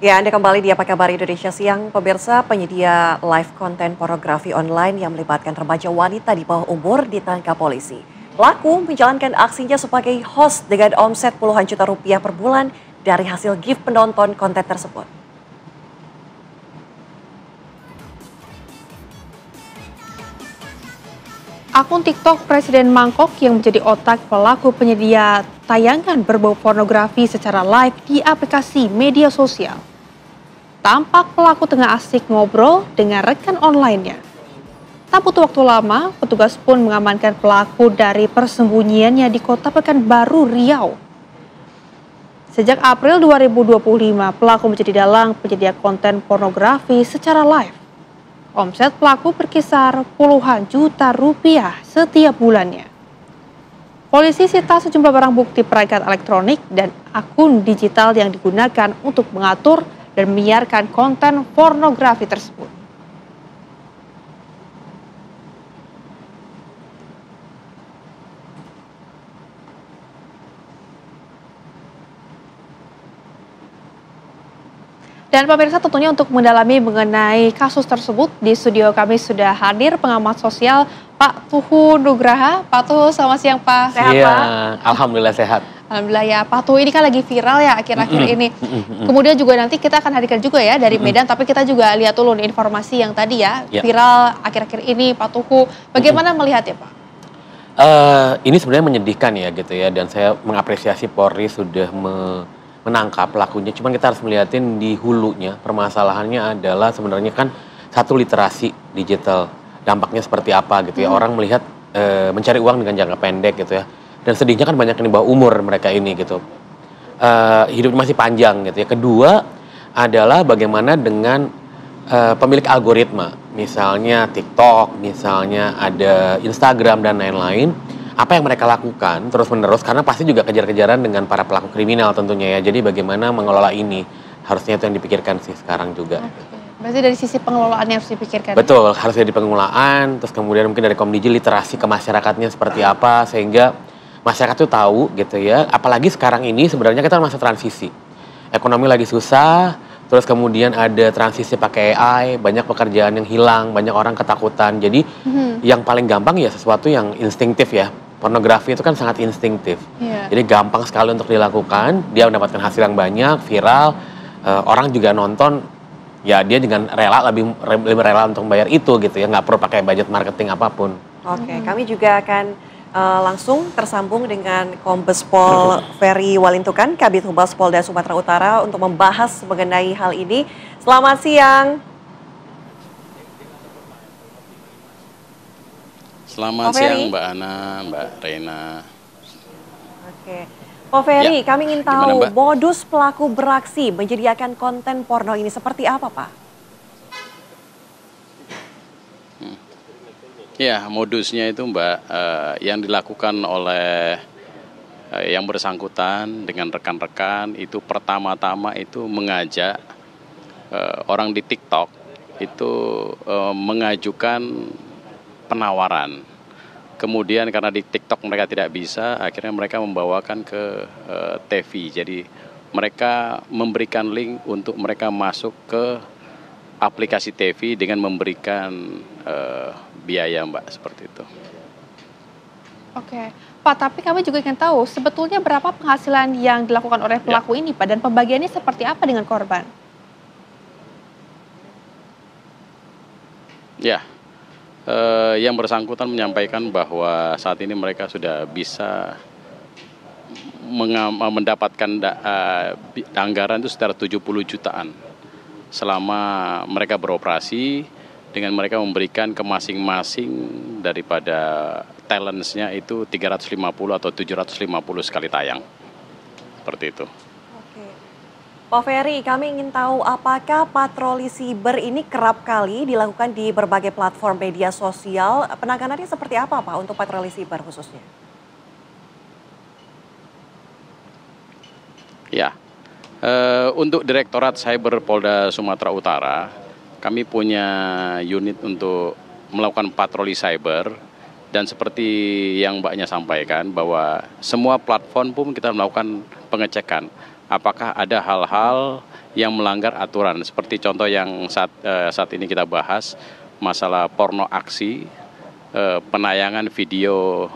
Ya, Anda kembali di Apa Kabar Indonesia Siang. Pemirsa, penyedia live konten pornografi online yang melibatkan remaja wanita di bawah umur ditangkap polisi. Pelaku menjalankan aksinya sebagai host dengan omset puluhan juta rupiah per bulan dari hasil gift penonton konten tersebut. Akun TikTok Presiden Mangkok yang menjadi otak pelaku penyedia tayangan berbau pornografi secara live di aplikasi media sosial. Tampak pelaku tengah asik ngobrol dengan rekan online-nya. Tak butuh waktu lama, petugas pun mengamankan pelaku dari persembunyiannya di Kota Pekanbaru, Riau. Sejak April 2025, pelaku menjadi dalang penyedia konten pornografi secara live. Omset pelaku berkisar puluhan juta rupiah setiap bulannya. Polisi sita sejumlah barang bukti perangkat elektronik dan akun digital yang digunakan untuk mengatur dan menyiarkan konten pornografi tersebut. Dan pemirsa, tentunya untuk mendalami mengenai kasus tersebut, di studio kami sudah hadir pengamat sosial Pak Tuhu Nugraha. Pak Tuhu, selamat siang Pak. Sehat Pak? Alhamdulillah sehat. Alhamdulillah ya, Pak Tuhu ini kan lagi viral ya akhir-akhir ini. Kemudian juga nanti kita akan hadirkan juga ya dari Medan, tapi kita juga lihat dulu nih informasi yang tadi ya, viral akhir-akhir ini Pak Tuhu. Bagaimana melihatnya Pak? Ini sebenarnya menyedihkan ya gitu ya, dan saya mengapresiasi Polri sudah menangkap pelakunya. Cuman kita harus melihatin di hulunya, permasalahannya adalah sebenarnya kan satu, literasi digital, dampaknya seperti apa gitu ya. Orang melihat mencari uang dengan jangka pendek gitu ya, dan sedihnya kan banyak yang di bawah umur mereka ini gitu. Hidupnya masih panjang gitu ya. Kedua adalah bagaimana dengan pemilik algoritma, misalnya TikTok, misalnya ada Instagram dan lain-lain. Apa yang mereka lakukan terus-menerus, karena pasti juga kejar-kejaran dengan para pelaku kriminal tentunya ya. Jadi bagaimana mengelola ini, harusnya itu yang dipikirkan sih sekarang juga. Berarti dari sisi pengelolaan yang harus dipikirkan. Betul, harus dari pengelolaan, terus kemudian mungkin dari Komdigi literasi ke masyarakatnya seperti apa, sehingga masyarakat tuh tahu gitu ya. Apalagi sekarang ini sebenarnya kita masa transisi. Ekonomi lagi susah, terus kemudian ada transisi pakai AI, banyak pekerjaan yang hilang, banyak orang ketakutan. Jadi yang paling gampang ya sesuatu yang instingtif ya. Pornografi itu kan sangat instingtif. Jadi gampang sekali untuk dilakukan, dia mendapatkan hasil yang banyak, viral, orang juga nonton, ya dia dengan rela, lebih rela untuk bayar itu gitu ya, nggak perlu pakai budget marketing apapun. Oke, kami juga akan langsung tersambung dengan Kombes Pol Ferry Walintukan, Kabid Humas Polda Sumatera Utara untuk membahas mengenai hal ini. Selamat siang. Selamat siang Mbak Ana, Mbak Reina. Oke, Pak Ferry, kami ingin tahu modus pelaku beraksi menyediakan konten porno ini seperti apa Pak? Ya, modusnya itu Mbak, yang dilakukan oleh yang bersangkutan dengan rekan-rekan itu pertama-tama itu mengajak orang di TikTok itu mengajukan penawaran. Kemudian karena di TikTok mereka tidak bisa, akhirnya mereka membawakan ke TV. Jadi mereka memberikan link untuk mereka masuk ke aplikasi TV dengan memberikan biaya Mbak, seperti itu. Oke, Pak, tapi kami juga ingin tahu sebetulnya berapa penghasilan yang dilakukan oleh pelaku ini Pak, dan pembagiannya seperti apa dengan korban? Ya. Yang bersangkutan menyampaikan bahwa saat ini mereka sudah bisa mendapatkan anggaran itu sekitar 70 jutaan selama mereka beroperasi, dengan mereka memberikan ke masing-masing daripada talentsnya itu 350 atau 750 sekali tayang, seperti itu. Pak Ferry, kami ingin tahu apakah patroli siber ini kerap kali dilakukan di berbagai platform media sosial. Penanganannya seperti apa Pak untuk patroli siber khususnya? Ya, untuk Direktorat Cyber Polda Sumatera Utara, kami punya unit untuk melakukan patroli cyber. Dan seperti yang Mbaknya sampaikan bahwa semua platform pun kita melakukan pengecekan. apakah ada hal-hal yang melanggar aturan, seperti contoh yang saat ini kita bahas, masalah porno aksi, penayangan video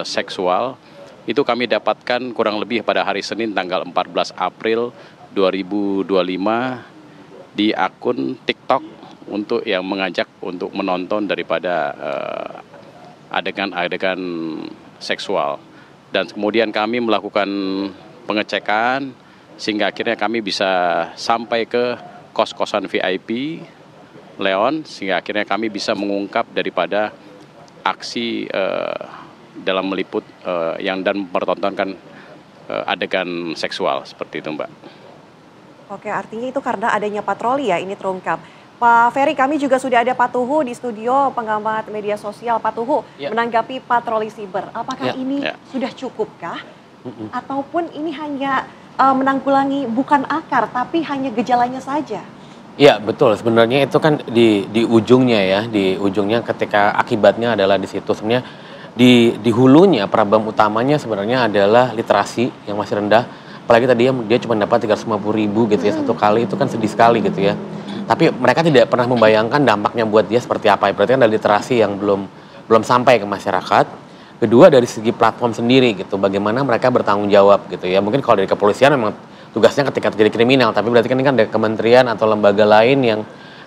seksual, itu kami dapatkan kurang lebih pada hari Senin tanggal 14 April 2025 di akun TikTok untuk yang mengajak untuk menonton daripada adegan-adegan seksual. Dan kemudian kami melakukan pengecekan sehingga akhirnya kami bisa sampai ke kos-kosan VIP Leon, sehingga akhirnya kami bisa mengungkap daripada aksi dalam meliput yang dan mempertontonkan adegan seksual seperti itu, Mbak. Oke, artinya itu karena adanya patroli ya ini terungkap. Pak Ferry, kami juga sudah ada Pak Tuhu di studio, pengamat media sosial. Pak Tuhu, menanggapi patroli siber, apakah ini sudah cukupkah? Ataupun ini hanya menanggulangi bukan akar, tapi hanya gejalanya saja? Ya betul, sebenarnya itu kan di ujungnya ya, di ujungnya ketika akibatnya adalah di situ. Sebenarnya di hulunya problem utamanya sebenarnya adalah literasi yang masih rendah. Apalagi tadi dia cuma dapat 350.000 gitu ya satu kali, itu kan sedih sekali gitu ya. Tapi mereka tidak pernah membayangkan dampaknya buat dia seperti apa. Berarti kan ada literasi yang belum sampai ke masyarakat. Kedua dari segi platform sendiri gitu, bagaimana mereka bertanggung jawab gitu ya. Mungkin kalau dari kepolisian memang tugasnya ketika terjadi kriminal, tapi berarti kan ini kan ada kementerian atau lembaga lain yang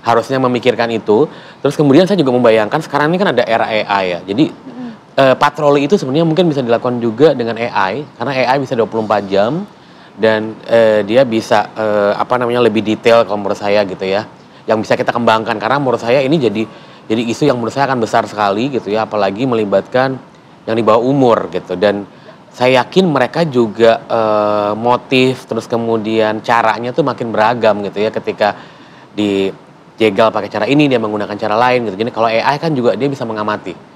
harusnya memikirkan itu. Terus kemudian saya juga membayangkan sekarang ini kan ada era AI ya. Jadi patroli itu sebenarnya mungkin bisa dilakukan juga dengan AI, karena AI bisa 24 jam dan dia bisa lebih detail kalau menurut saya gitu ya. Yang bisa kita kembangkan, karena menurut saya ini jadi isu yang menurut saya akan besar sekali gitu ya, apalagi melibatkan yang di bawah umur gitu. Dan saya yakin mereka juga motif terus kemudian caranya tuh makin beragam gitu ya, ketika dijegal pakai cara ini dia menggunakan cara lain gitu. Jadi kalau AI kan juga dia bisa mengamati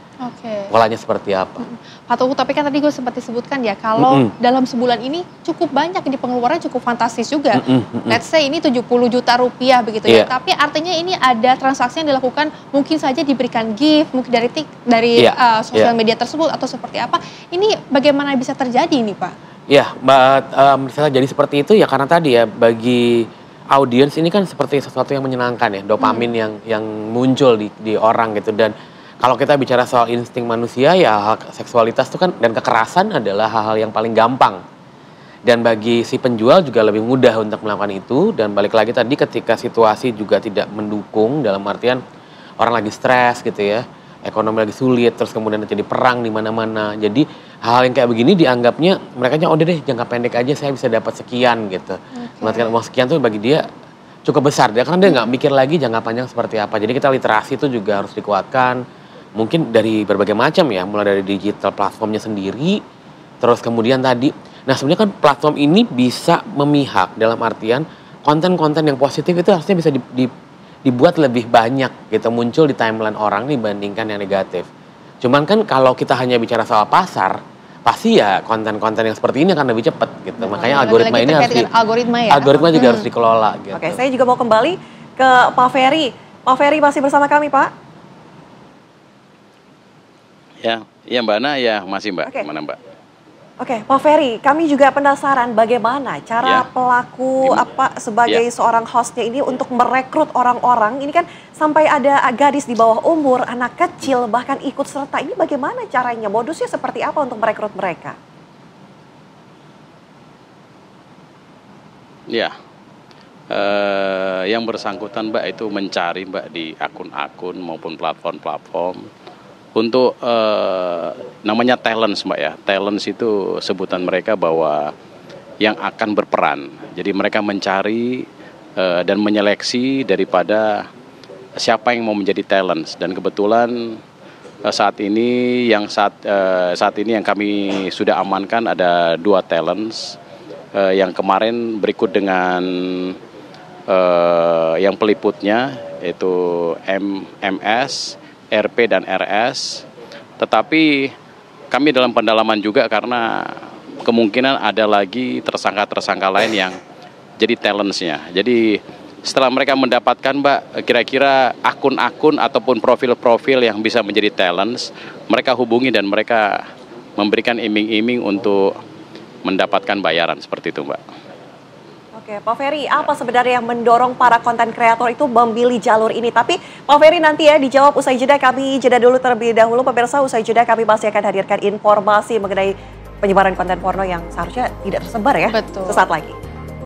polanya seperti apa. Pak Tuhu, tapi kan tadi gue sempat disebutkan ya kalau dalam sebulan ini cukup banyak, ini pengeluaran cukup fantastis juga. Let's say ini 70 juta rupiah begitu ya. Tapi artinya ini ada transaksi yang dilakukan, mungkin saja diberikan gift, mungkin dari sosial media tersebut atau seperti apa. Ini bagaimana bisa terjadi ini, Pak? Ya, misalnya jadi seperti itu ya karena tadi ya, bagi audiens ini kan seperti sesuatu yang menyenangkan ya, dopamin yang muncul di orang gitu. Dan kalau kita bicara soal insting manusia ya, hal seksualitas itu kan dan kekerasan adalah hal-hal yang paling gampang. Dan bagi si penjual juga lebih mudah untuk melakukan itu. Dan balik lagi tadi ketika situasi juga tidak mendukung, dalam artian orang lagi stres gitu ya, ekonomi lagi sulit, terus kemudian terjadi perang di mana-mana. Jadi hal yang kayak begini dianggapnya mereka udah deh jangka pendek aja saya bisa dapat sekian gitu. Mengatakan uang sekian tuh bagi dia cukup besar, karena dia nggak mikir lagi jangka panjang seperti apa. Jadi kita literasi itu juga harus dikuatkan. Mungkin dari berbagai macam ya, mulai dari digital platformnya sendiri, terus kemudian tadi, nah sebenarnya kan platform ini bisa memihak dalam artian konten-konten yang positif itu harusnya bisa dibuat lebih banyak gitu, muncul di timeline orang dibandingkan yang negatif. Cuman kan kalau kita hanya bicara soal pasar, pasti ya konten-konten yang seperti ini akan lebih cepat gitu. Makanya algoritma ini harus algoritma juga harus dikelola gitu. Oke, saya juga mau kembali ke Pak Ferry. Pak Ferry masih bersama kami, Pak? Ya Mbak Ana, ya masih Mbak. Mana Mbak? Oke, Pak Ferry, kami juga penasaran bagaimana cara pelaku sebagai seorang hostnya ini untuk merekrut orang-orang. Ini kan sampai ada gadis di bawah umur, anak kecil bahkan ikut serta. Ini bagaimana caranya? Modusnya seperti apa untuk merekrut mereka? Ya, yang bersangkutan Mbak itu mencari Mbak di akun-akun maupun platform-platform. Untuk namanya talents Mbak ya, talents itu sebutan mereka bahwa yang akan berperan. Jadi mereka mencari dan menyeleksi daripada siapa yang mau menjadi talents. Dan kebetulan saat ini yang kami sudah amankan ada 2 talents. Yang kemarin berikut dengan yang peliputnya yaitu MS, RP dan RS, tetapi kami dalam pendalaman juga karena kemungkinan ada lagi tersangka-tersangka lain yang jadi talentsnya. Jadi setelah mereka mendapatkan Mbak, kira-kira akun-akun ataupun profil-profil yang bisa menjadi talents, mereka hubungi dan mereka memberikan iming-iming untuk mendapatkan bayaran seperti itu Mbak. Oke, Pak Ferry, apa sebenarnya yang mendorong para konten kreator itu memilih jalur ini? Tapi Pak Ferry nanti ya dijawab usai jeda, kami jeda dulu terlebih dahulu. Pemirsa, usai jeda kami masih akan hadirkan informasi mengenai penyebaran konten porno yang seharusnya tidak tersebar ya. Betul. Sesaat lagi.